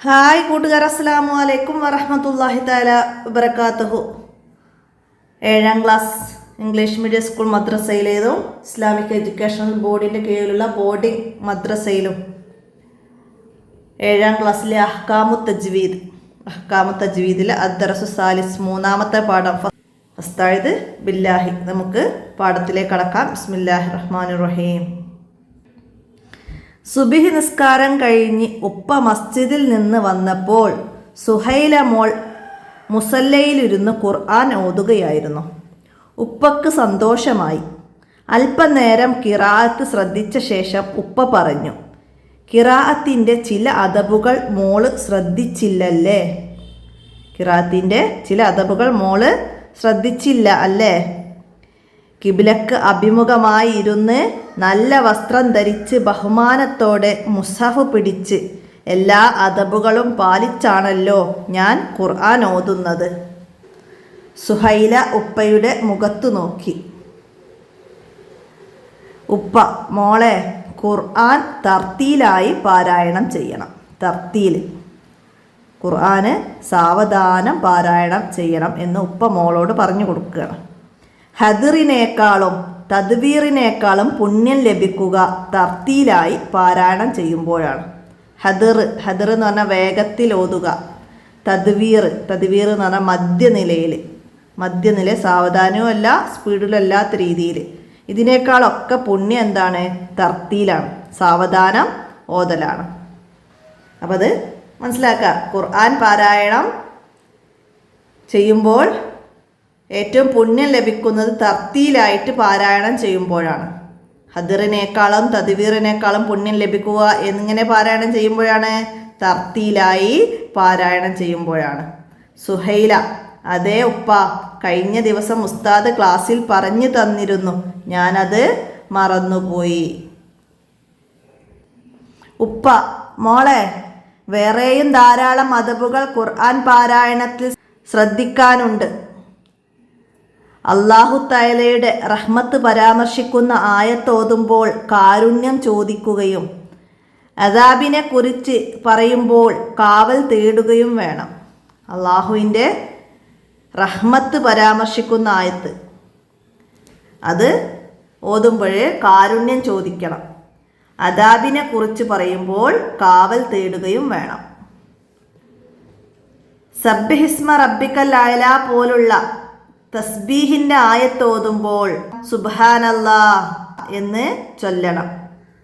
Hi കൂട്ടുകാർ, അസ്സലാമു അലൈക്കും വറഹ്മത്തുള്ളാഹി തആല വബറകാതുഹു. 7ാം ക്ലാസ് ഇംഗ്ലീഷ് മീഡിയം സ്കൂൾ മദ്രസയിലേതും ഇസ്ലാമിക് എഡ്യൂക്കേഷണൽ ബോർഡിൻ്റെ കീഴിലുള്ള ബോർഡിംഗ് മദ്രസയിലും 7ാം ക്ലാസ്സിലെ അഹ്കാമു തജ്വീദിലെ അദ്ദറസു സാലിസ് 3ാമത്തെ പാഠം ഫസ്തഇദ് ബില്ലാഹി. നമുക്ക് പാഠത്തിലേക്ക് കടക്കാം. ബിസ്മില്ലാഹിർ റഹ്മാനിർ റഹീം. സുബിഹി നിസ്കാരം കഴിഞ്ഞ് ഉപ്പ മസ്ജിദിൽ നിന്ന് വന്നപ്പോൾ സുഹൈല മോൾ മുസല്ലയിലിരുന്ന് ഖുർആൻ ഓതുകയായിരുന്നു. ഉപ്പക്ക് സന്തോഷമായി. അല്പനേരം ഖിറാഅത്ത് ശ്രദ്ധിച്ച ശേഷം ഉപ്പ പറഞ്ഞു, ഖിറാഅത്തിൻ്റെ ചില അദബുകൾ മോള് ശ്രദ്ധിച്ചില്ലല്ലേ? ഖിറാഅത്തിൻ്റെ ചില അദബുകൾ മോള് ശ്രദ്ധിച്ചില്ല അല്ലേ? കിബിലക്ക് അഭിമുഖമായി ഇരുന്ന് നല്ല വസ്ത്രം ധരിച്ച് ബഹുമാനത്തോടെ മുസ്ഹഫ് പിടിച്ച് എല്ലാ അദബുകളും പാലിച്ചാണല്ലോ ഞാൻ ഖുർആൻ ഓതുന്നത്. സുഹൈല ഉപ്പയുടെ മുഖത്തു നോക്കി. ഉപ്പ, മോളെ, ഖുർആൻ തർത്തീലായി പാരായണം ചെയ്യണം. തർത്തീൽ, ഖുർആന് സാവധാനം പാരായണം ചെയ്യണം എന്ന് ഉപ്പ മോളോട് പറഞ്ഞു കൊടുക്കുകയാണ്. ഹദിറിനേക്കാളും തദ്വീറിനേക്കാളും പുണ്യം ലഭിക്കുക തർത്തീലായി പാരായണം ചെയ്യുമ്പോഴാണ്. ഹദിർ എന്ന് പറഞ്ഞാൽ വേഗത്തിൽ ഓതുക. തദ്വീർ എന്ന് പറഞ്ഞാൽ മധ്യനില, സാവധാനവും അല്ല സ്പീഡിലും അല്ലാത്ത രീതിയിൽ. ഇതിനേക്കാളൊക്കെ പുണ്യം എന്താണ്? തർത്തീലാണ്, സാവധാനം ഓതലാണ്. അപ്പം അത് മനസ്സിലാക്കുക. ഖുർആൻ പാരായണം ചെയ്യുമ്പോൾ ഏറ്റവും പുണ്യം ലഭിക്കുന്നത് തർത്തീലായിട്ട് പാരായണം ചെയ്യുമ്പോഴാണ്. ഹദിറിനേക്കാളും തദ്വീറിനേക്കാളും പുണ്യം ലഭിക്കുക എന്നിങ്ങനെ പാരായണം ചെയ്യുമ്പോഴാണ്? തർത്തീലായി പാരായണം ചെയ്യുമ്പോഴാണ്. സുഹൈല, അതേ ഉപ്പ, കഴിഞ്ഞ ദിവസം ഉസ്താദ് ക്ലാസ്സിൽ പറഞ്ഞു തന്നിരുന്നു, ഞാനത് മറന്നുപോയി. ഉപ്പ, മോളെ, വേറെയും ധാരാളം അദബുകൾ ഖുർആൻ പാരായണത്തിൽ ശ്രദ്ധിക്കാനുണ്ട്. അല്ലാഹു തആലയുടെ റഹ്മത്ത് പരാമർശിക്കുന്ന ആയത്തോതുമ്പോൾ കാരുണ്യം ചോദിക്കുകയും അദാബിനെ കുറിച്ച് പറയുമ്പോൾ കാവൽ തേടുകയും വേണം. അള്ളാഹുവിൻ്റെ റഹ്മത്ത് പരാമർശിക്കുന്ന ആയത്ത് അത് ഓതുമ്പോഴേ കാരുണ്യം ചോദിക്കണം. അദാബിനെ കുറിച്ച് പറയുമ്പോൾ കാവൽ തേടുകയും വേണം. സബ്ബിഹിസ്മ റബ്ബിക്കൽ അഅല പോലുള്ള തസ്ബീഹിൻ്റെ ആയത്തോതുമ്പോൾ സുബ്ഹാനല്ലാഹ് എന്ന് ചൊല്ലണം.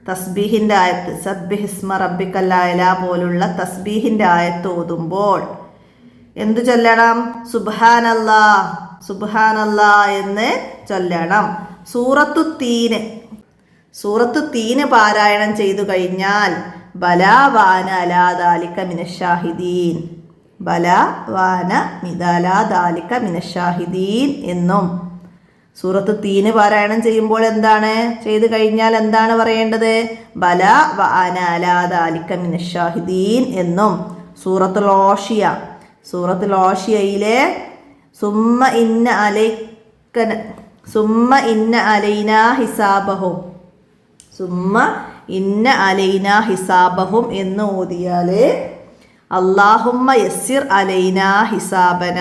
തസ്ബീഹിൻ്റെ ആയത്ത്, സബ്ബിഹിസ്മ റബ്ബിക്കൽ അഅല പോലുള്ള തസ്ബീഹിൻ്റെ ആയത്ത് ഓതുമ്പോൾ എന്തു ചൊല്ലണം? സുബ്ഹാനല്ലാഹ് എന്ന് ചൊല്ലണം. സൂറത്തു തീന് പാരായണം ചെയ്തു കഴിഞ്ഞാൽ ബലാ വാന അലാ ദാലിക മിനശ്ശാഹിദീൻ, എന്നും സൂറത്ത് തീന് പാരായണം ചെയ്യുമ്പോൾ എന്താണ് ചെയ്തു കഴിഞ്ഞാൽ എന്താണ് പറയേണ്ടത്? ബലാ വഅന അലാ ദാലിക മിനശ്ശാഹിദീൻ എന്നും. സൂറത്തുൽ ഓഷിയയിലെ സുമ്മ ഇന്ന അലൈനാ ഹിസാബഹും എന്ന് ഓതിയാല് അല്ലാഹുമ്മ യസ്സിർ അലൈനാ ഹിസാബന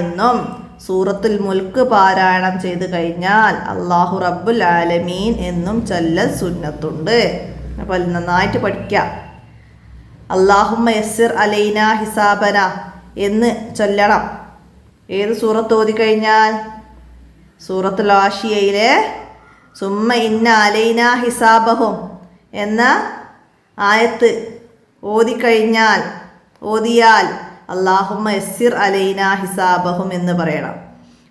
എന്നും, സൂറത്തുൽ മുൽക്ക് പാരായണം ചെയ്ത് കഴിഞ്ഞാൽ അല്ലാഹു റബ്ബുൽ ആലമീൻ എന്നും ചൊല്ലൽ സുന്നത്തുണ്ട്. അപ്പോൾ നന്നായിട്ട് പഠിക്കാം. അല്ലാഹുമ്മ യസ്സിർ അലൈനാ ഹിസാബന എന്ന് ചൊല്ലണം. ഏത് സൂറത്ത് ഓതിക്കഴിഞ്ഞാൽ? സൂറത്തുൽ ആഷിയയിലെ സുമ്മ ഇന്ന അലൈനാ ഹിസാബഹും എന്ന ആയത്ത് ഓതിയാൽ അല്ലാഹുമ്മ യസ്സിർ അലൈനാ ഹിസാബഹും എന്ന് പറയണം.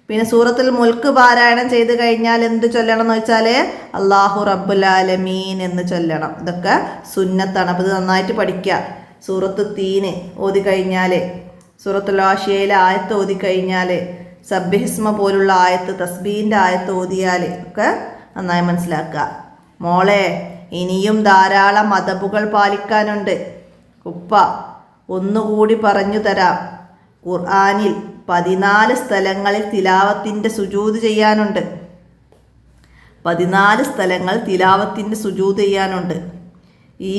പിന്നെ സൂറത്തുൽ മുൽക്ക് പാരായണം ചെയ്ത് കഴിഞ്ഞാൽ എന്ത് ചൊല്ലണം എന്ന് വെച്ചാൽ അല്ലാഹു റബ്ബുൽ ആലമീൻ എന്ന് ചൊല്ലണം. ഇതൊക്കെ സുന്നത്താണ്. അപ്പോൾ ഇത് നന്നായിട്ട് പഠിക്കുക. സൂറത്ത് തീന് ഓതിക്കഴിഞ്ഞാൽ, സൂറത്തുൽ ആഷിയയിലെ ആയത്ത് ഓതിക്കഴിഞ്ഞാൽ, സബ്ബിഹിസ്മ പോലുള്ള ആയത്ത്, തസ്ബീഹിൻ്റെ ആയത്ത് ഓതിയാൽ ഒക്കെ നന്നായി മനസ്സിലാക്കുക. മോളെ, ഇനിയും ധാരാളം അദബുകൾ പാലിക്കാനുണ്ട്. ഉപ്പ ഒന്നുകൂടി പറഞ്ഞു തരാം. ഖുർആനിൽ 14 സ്ഥലങ്ങളിൽ തിലാവത്തിൻ്റെ സുജൂദ് ചെയ്യാനുണ്ട്. 14 സ്ഥലങ്ങൾ തിലാവത്തിൻ്റെ സുജൂദ് ചെയ്യാനുണ്ട്. ഈ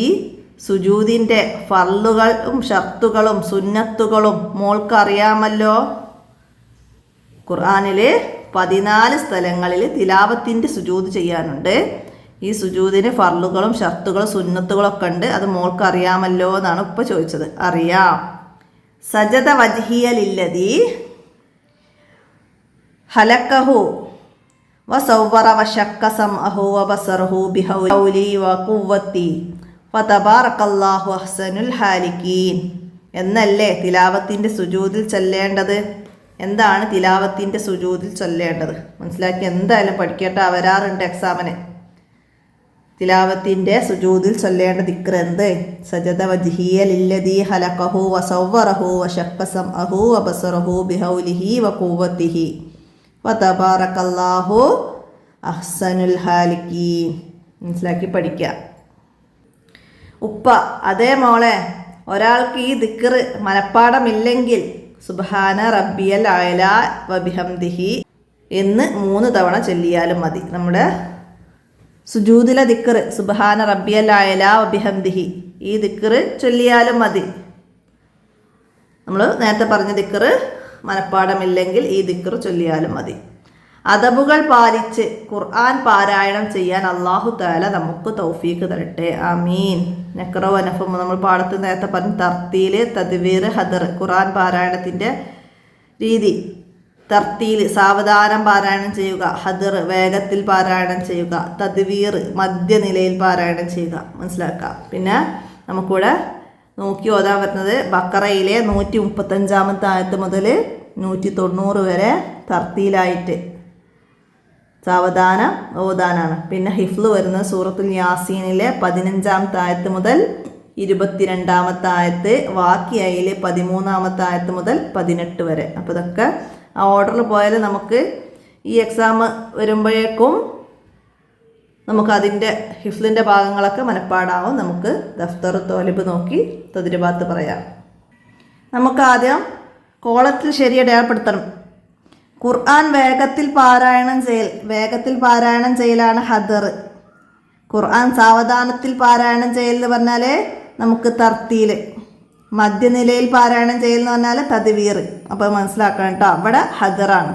സുജൂദിൻ്റെ ഫർളുകളും ഷർത്തുകളും സുന്നത്തുകളും മോൾക്ക് അറിയാമല്ലോ. ഖുർആനിൽ 14 സ്ഥലങ്ങളിൽ തിലാവത്തിൻ്റെ സുജൂദ് ചെയ്യാനുണ്ട്. ഈ സുജൂദിന് ഫർളുകളും ഷർത്തുകളും സുന്നത്തുകളൊക്കെ ഉണ്ട്. അത് മോൾക്ക് അറിയാമല്ലോ എന്നാണ് ഇപ്പോൾ ചോദിച്ചത്. അറിയാം. സജദ വജ്ഹിയലില്ലദീ ഹലക്കഹു വസവ്വറ വശക്ക സമഅഹു വബസറഹു ബിഹൗലി വഖുവ്വതി ഫതബാറകല്ലാഹു അഹ്സനുൽ ഹാലിക്കീൻ എന്നല്ലേ തിലാവത്തിൻ്റെ സുജൂദിൽ ചൊല്ലേണ്ടത്? എന്താണ് തിലാവത്തിൻ്റെ സുജൂദിൽ ചൊല്ലേണ്ടത്? മനസ്സിലാക്കി എന്തായാലും പഠിക്കട്ടെ, വരാറുണ്ട് എക്സാമിന്. തിലാവത്തിൻ്റെ സുജൂദിൽ ചൊല്ലേണ്ട ദിക്ർ എന്ത്? സജദ വജ്ഹിയ ലില്ലദീ ഹലഖഹു വസവ്വറഹു വശക്ക സമഅഹു വബസറഹു ബിഹൗലിഹി വഖുവ്വതിഹി വതബാറകല്ലാഹു അഹ്സനുൽ ഹാലിക്കീൻ. മനസ്സിലാക്കി പഠിക്കുക. ഉപ്പ, അതേ മോളെ, ഒരാൾക്ക് ഈ ദിക്ർ മനപ്പാടമില്ലെങ്കിൽ സുബ്ഹാന റബ്ബിയൽ അഅല വബിഹംദിഹി എന്ന് 3 തവണ ചൊല്ലിയാലും മതി. നമ്മുടെ സുജൂദിലെ ദിക്ർ സുബ്ഹാന റബ്ബിയൽ അഅല വബിഹംദിഹി, ഈ ദിക്ർ ചൊല്ലിയാലും മതി. നമ്മൾ നേരത്തെ പറഞ്ഞ ദിക്ർ മനപ്പാടമില്ലെങ്കിൽ ഈ ദിക്ർ ചൊല്ലിയാലും മതി. അദബുകൾ പാലിച്ച് ഖുർആൻ പാരായണം ചെയ്യാൻ അല്ലാഹു തആല നമുക്ക് തൗഫീഖ് തരട്ടെ. ആമീൻ. നഖറ വനഫം നമ്മൾ പാഠത്തിൽ നേരത്തെ പറഞ്ഞ തർത്തീൽ, തദ്വീർ, ഹദർ. ഖുർആൻ പാരായണത്തിൻ്റെ രീതി തർത്തീൽ സാവധാനം പാരായണം ചെയ്യുക, ഹദർ വേഗത്തിൽ പാരായണം ചെയ്യുക, തദ്വീർ മധ്യനിലയിൽ പാരായണം ചെയ്യുക. മനസ്സിലാക്കുക. പിന്നെ നമുക്കിവിടെ നോക്കി ഓതാൻ പറ്റുന്നത് ബക്കറയിലെ 135 ആയത്ത് മുതൽ 190 വരെ തർത്തീലായിട്ട് സാവധാനം ഓതാനാണ്. പിന്നെ ഹിഫ്ള് വരുന്നത് സൂറത്തുൽ യാസീനിലെ 15 ആയത്ത് മുതൽ 22 ആയത്ത്, വാക്കിയയിൽ 13 ആയത്ത് മുതൽ 18 വരെ. അപ്പോൾ ഇതൊക്കെ ആ ഓർഡറിൽ പോയാൽ നമുക്ക് ഈ എക്സാം വരുമ്പോഴേക്കും നമുക്ക് അതിൻ്റെ ഹിഫ്ലിൻ്റെ ഭാഗങ്ങളൊക്കെ മനപ്പാടാവും. നമുക്ക് ദഫ്തർ തോലിബ് നോക്കി തദ്രിബാത്ത് പറയാം. നമുക്കാദ്യം കോളത്തിൽ ശരി അടയാളപ്പെടുത്തണം. ഖുർആൻ വേഗത്തിൽ പാരായണം ചെയ്യലാണ് ഹദർ. ഖുർആൻ സാവധാനത്തിൽ പാരായണം ചെയ്യൽ എന്ന് പറഞ്ഞാൽ നമുക്ക് തർത്തീൽ, മധ്യനിലയിൽ പാരായണം ചെയ്യൽ എന്ന് പറഞ്ഞാൽ തദ്വീർ. അപ്പോൾ മനസ്സിലാക്കണം കേട്ടോ, അവിടെ ഹദറാണ്.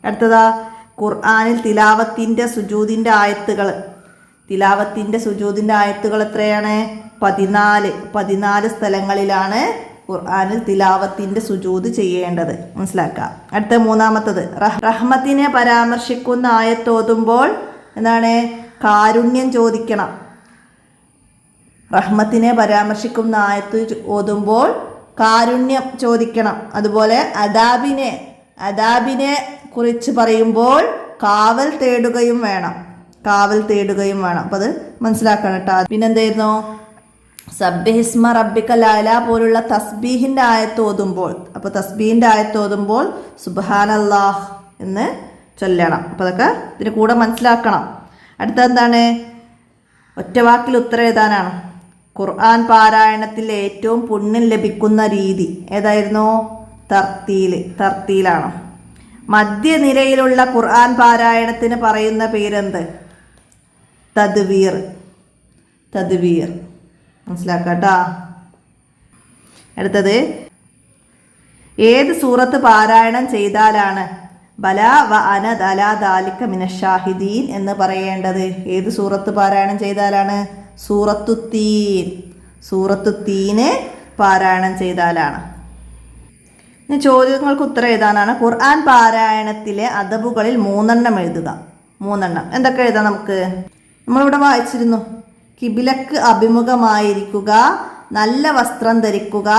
അടുത്തതാ ഖുർആനിൽ തിലാവത്തിൻ്റെ സുജൂദിൻ്റെ ആയത്തുകൾ എത്രയാണ്? 14 സ്ഥലങ്ങളിലാണ് ഖുർആനിൽ തിലാവത്തിൻ്റെ സുജൂദ് ചെയ്യേണ്ടത്. മനസ്സിലാക്കുക. അടുത്ത 3-മത്തത് റഹ്മത്തിനെ പരാമർശിക്കുന്ന ആയത്തോതുമ്പോൾ എന്താണ്? കാരുണ്യം ചോദിക്കണം. റഹ്മത്തിനെ പരാമർശിക്കുന്ന ആയത്ത് ഓതുമ്പോൾ കാരുണ്യം ചോദിക്കണം. അതുപോലെ അദാബിനെ കുറിച്ച് പറയുമ്പോൾ കാവൽ തേടുകയും വേണം. അപ്പോൾ അത് മനസ്സിലാക്കണം കേട്ടോ. പിന്നെന്തായിരുന്നു? സബ്ബിഹിസ്മ റബ്ബിക്കൽ അഅല പോലുള്ള തസ്ബീഹിൻ്റെ ആയത്ത് ഓതുമ്പോൾ, അപ്പോൾ തസ്ബീഹിൻ്റെ ആയത്ത് ഓതുമ്പോൾ സുബ്ഹാനല്ലാഹ് എന്ന് ചൊല്ലണം. അപ്പോൾ അതൊക്കെ ഇതിന് കൂടെ മനസ്സിലാക്കണം. അടുത്ത എന്താണ്? ഒറ്റവാക്കിൽ ഉത്തരം എഴുതാനാണ്. ഖുർആൻ പാരായണത്തിൽ ഏറ്റവും പുണ്യം ലഭിക്കുന്ന രീതി ഏതായിരുന്നു? തർത്തീലാണ്. മധ്യനിരയിലുള്ള ഖുർആൻ പാരായണത്തിന് പറയുന്ന പേരെന്ത്? തദ്വീർ. മനസ്സിലാക്കാട്ടാ. അടുത്തത് ഏത് സൂറത്ത് പാരായണം ചെയ്താലാണ് ബലാ വ അന ദലാ ദാലിക മിനശ്ശാഹിദീൻ എന്ന് പറയേണ്ടത്? ഏത് സൂറത്ത് പാരായണം ചെയ്താലാണ്? സൂറത്തുത്തീന് പാരായണം ചെയ്താലാണ്. ഇനി ചോദ്യങ്ങൾക്ക് ഉത്തരം എഴുതാനാണ്. ഖുർആൻ പാരായണത്തിലെ അദബുകളിൽ 3 എഴുതുക. 3 എന്തൊക്കെ എഴുതാം നമുക്ക്? നമ്മളിവിടെ വായിച്ചിരുന്നു. കിബിലക്ക് അഭിമുഖമായിരിക്കുക, നല്ല വസ്ത്രം ധരിക്കുക,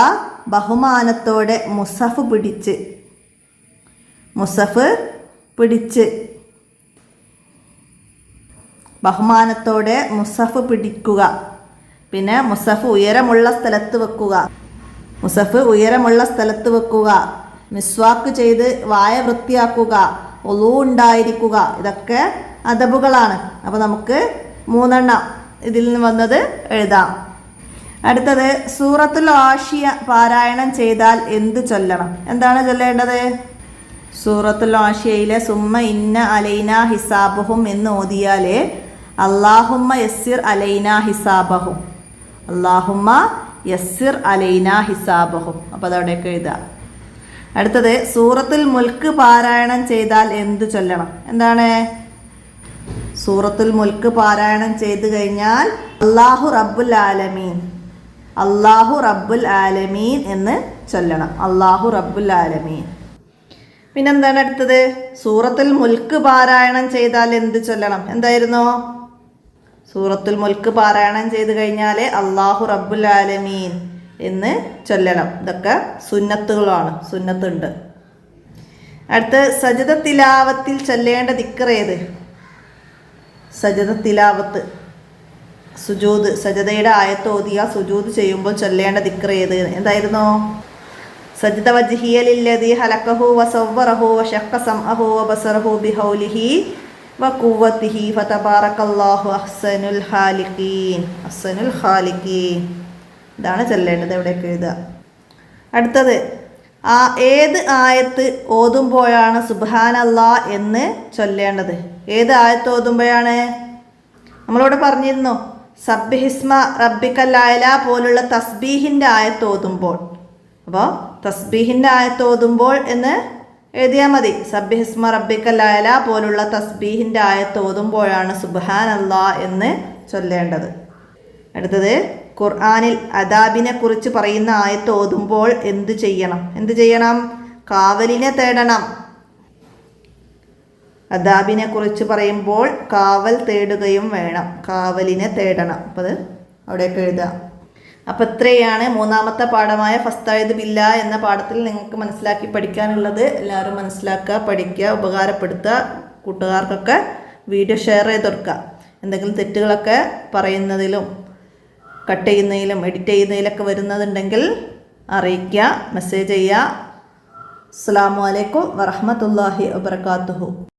ബഹുമാനത്തോടെ മുസഫ് പിടിച്ച് ബഹുമാനത്തോടെ മുസഫ് പിടിക്കുക. പിന്നെ മുസഫ് ഉയരമുള്ള സ്ഥലത്ത് വെക്കുക, മിസ്വാക്ക് ചെയ്ത് വായ വൃത്തിയാക്കുക, ഒളു ഉണ്ടായിരിക്കുക. ഇതൊക്കെ അദബുകളാണ്. അപ്പോൾ നമുക്ക് 3 ഇതിൽ നിന്ന് വന്നത് എഴുതാം. അടുത്തത് സൂറത്തുൽ ആഷിയ പാരായണം ചെയ്താൽ എന്ത് ചൊല്ലണം? എന്താണ് ചൊല്ലേണ്ടത്? സൂറത്തുൽ ആഷിയയിലെ സുമ്മ ഇന്ന അലൈന ഹിസാബഹും എന്ന് ഓതിയാൽ അല്ലാഹുമ്മ യസ്സിർ അലൈന ഹിസാബഹും, അല്ലാഹുമ്മ യസ്സിർ അലൈന ഹിസാബഹും. അപ്പോൾ അതവിടെയൊക്കെ എഴുതുക. അടുത്തത് സൂറത്തുൽ മുൽക്ക് പാരായണം ചെയ്താൽ എന്ത് ചൊല്ലണം? എന്താണ് സൂറത്തുൽ മുൽക്ക് പാരായണം ചെയ്ത് കഴിഞ്ഞാൽ അല്ലാഹു റബ്ബുൽ ആലമീൻ, അല്ലാഹു റബ്ബുൽ ആലമീൻ എന്ന് ചൊല്ലണം. അല്ലാഹു റബ്ബുൽ ആലമീൻ. പിന്നെന്താണ് അടുത്തത്? സൂറത്തുൽ മുൽക്ക് പാരായണം ചെയ്താൽ എന്ത് ചൊല്ലണം? എന്തായിരുന്നു? സൂറത്തുൽ മുൽക്ക് പാരായണം ചെയ്ത് കഴിഞ്ഞാൽ അല്ലാഹു റബ്ബുൽ ആലമീൻ എന്ന് ചൊല്ലണം. ഇതൊക്കെ സുന്നത്തുകളാണ്, സുന്നത്തുണ്ട്. അടുത്ത് സജദ തിലാവത്തിൽ ചൊല്ലേണ്ട ദിക്ർ ഏത്? സജദ തിലാവത്ത്, സുജൂദ്, സജദയുടെ ആയത്ത് ഓതിയ സുജൂദ് ചെയ്യുമ്പോൾ ചൊല്ലേണ്ട ദിക്ർ ഏത്? എന്തായിരുന്നു? സജദ വജ്ഹിയ ലില്ലദീ ഹലഖഹു വസവ്വറഹു വശഖ്ഖ സമഅഹു വബസറഹു ബിഹൗലിഹി വഖുവ്വതിഹി ഫതബാറകല്ലാഹു അഹ്സനുൽ ഖാലിഖീൻ, അഹ്സനുൽ ഖാലിഖീൻ. ഇതാണ് ചൊല്ലേണ്ടത്. എവിടെയൊക്കെ എഴുതുക. അടുത്തത് ഏത് ആയത്ത് ഓതുമ്പോഴാണ് സുബ്ഹാനല്ലാ എന്ന് ചൊല്ലേണ്ടത്? ഏത് ആയത്ത് ഓതുമ്പോഴാണ്? നമ്മളിവിടെ പറഞ്ഞിരുന്നു സബ്ബിഹിസ്മ റബ്ബിക്കൽ അഅല പോലുള്ള തസ്ബീഹിൻ്റെ ആയത്ത് ഓതുമ്പോൾ. അപ്പോൾ തസ്ബീഹിൻ്റെ ആയത്ത് ഓതുമ്പോൾ എന്ന് എഴുതിയാൽ മതി. സബ്ബിഹിസ്മ റബ്ബിക്കൽ അഅല പോലുള്ള തസ്ബീഹിൻ്റെ ആയത്ത് ഓതുമ്പോഴാണ് സുബ്ഹാനല്ലാ എന്ന് ചൊല്ലേണ്ടത്. അടുത്തത് ഖുർആനിൽ അദാബിനെ കുറിച്ച് പറയുന്ന ആയത്ത് ഓതുമ്പോൾ എന്ത് ചെയ്യണം? എന്ത് ചെയ്യണം? കാവലിനെ തേടണം. അദാബിനെ കുറിച്ച് പറയുമ്പോൾ കാവൽ തേടുകയും വേണം, കാവലിനെ തേടണം. അപ്പോൾ അത് അവിടെയൊക്കെ എഴുതുക. അപ്പോൾ ഇത്രയാണ് മൂന്നാമത്തെ പാഠമായ ഫസ്തഈദ് ബില്ലാ എന്ന പാഠത്തിൽ നിങ്ങൾക്ക് മനസ്സിലാക്കി പഠിക്കാനുള്ളത്. എല്ലാവരും മനസ്സിലാക്കുക, പഠിക്കുക, ഉപകാരപ്പെടുത്തുക. കൂട്ടുകാർക്കൊക്കെ വീഡിയോ ഷെയർ ചെയ്ത് കൊടുക്കുക. എന്തെങ്കിലും തെറ്റുകളൊക്കെ പറയുന്നതിലും കട്ട് ചെയ്യുന്നതിലും എഡിറ്റ് ചെയ്യുന്നതിലൊക്കെ വരുന്നതുണ്ടെങ്കിൽ അറിയിക്കുക, മെസ്സേജ് ചെയ്യുക. അസ്സലാമു അലൈക്കും വറഹ്മത്തുള്ളാഹി വബറകാതുഹു.